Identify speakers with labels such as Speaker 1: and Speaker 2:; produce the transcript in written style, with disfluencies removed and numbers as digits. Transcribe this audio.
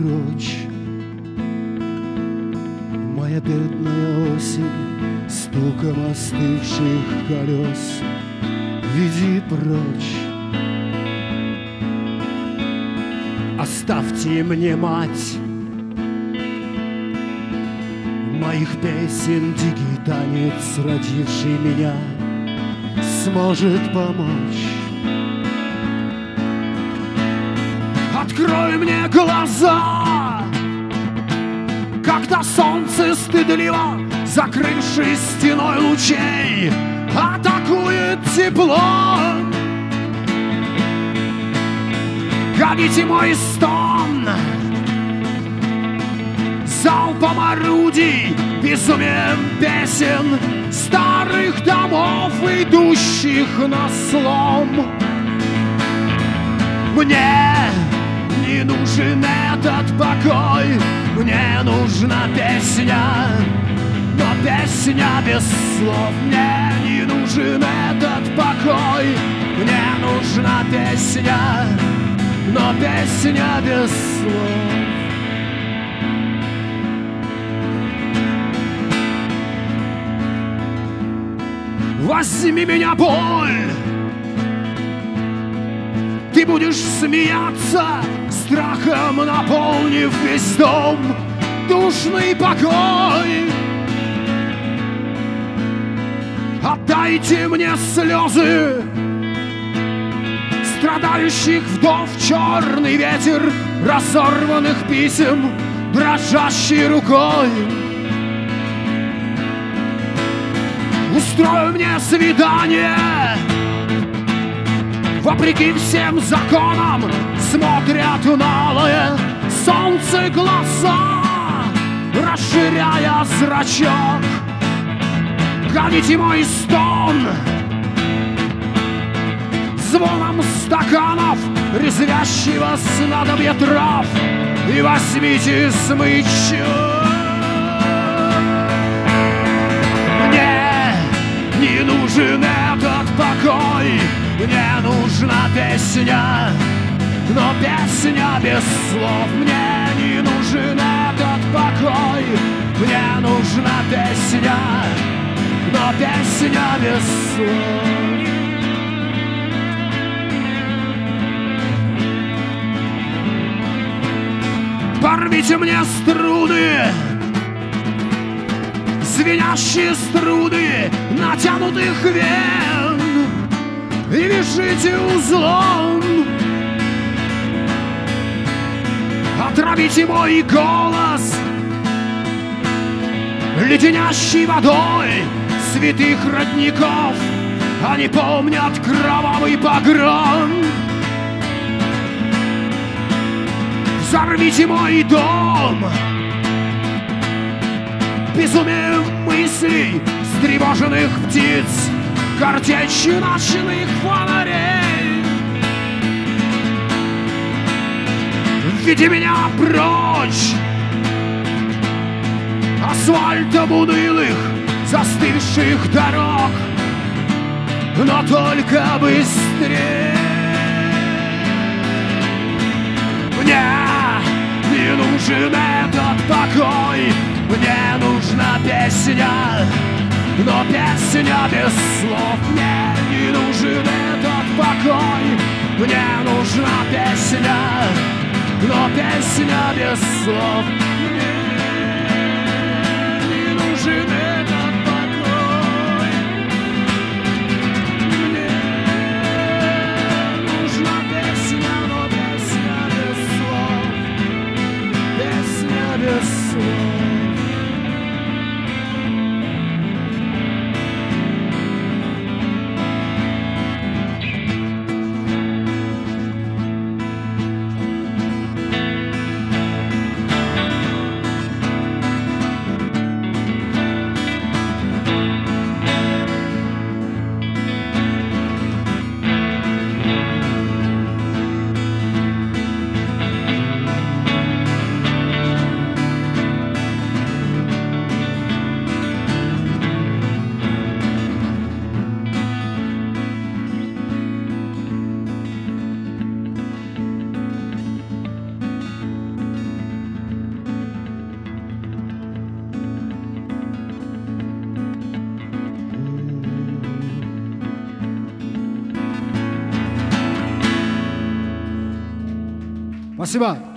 Speaker 1: прочь. Моя бедная осень стуком остывших колес, веди прочь. Оставьте мне, мать, моих песен дикий танец, родивший меня, сможет помочь. Открой мне глаза, когда солнце стыдливо, закрывшись стеной лучей, атакует тепло. Гоните мой стон залпом орудий, безумием песен старых домов, идущих на слом. Мне не нужен этот покой, мне нужна песня, но песня без слов. Мне не нужен этот покой, мне нужна песня, но песня без слов. Возьми меня, боль, ты будешь смеяться, страхом наполнив весь дом, душный покой. Отдайте мне слезы страдающих вдов, черный ветер разорванных писем, дрожащей рукой. Устрой мне свидание, вопреки всем законам, смотрят на алое солнце глаза, расширяя зрачок. Гоните мой стон звоном стаканов, резвящего снадобья трав, и возьмите смычок. Мне не нужен этот покой, мне нужна песня, но песня без слов. Мне не нужен этот покой, мне нужна песня, но песня без слов. Порвите мне струны, звенящие струны натянутых вен, и вяжите узлом. Отравите мой голос леденящей водой святых родников, они помнят кровавый погром. Взорвите мой дом безумием мыслей встревоженных птиц, картечью ночных фонарей. Веди меня прочь асфальтом унылых застывших дорог, но только быстрее. Мне не нужен этот покой, мне нужна песня, но песня без слов. Мне не нужен этот покой, мне нужна песня, но песня без слов. Мне не нужен этот покой, мне нужна песня, но песня без слов, песня без слов.
Speaker 2: Спасибо.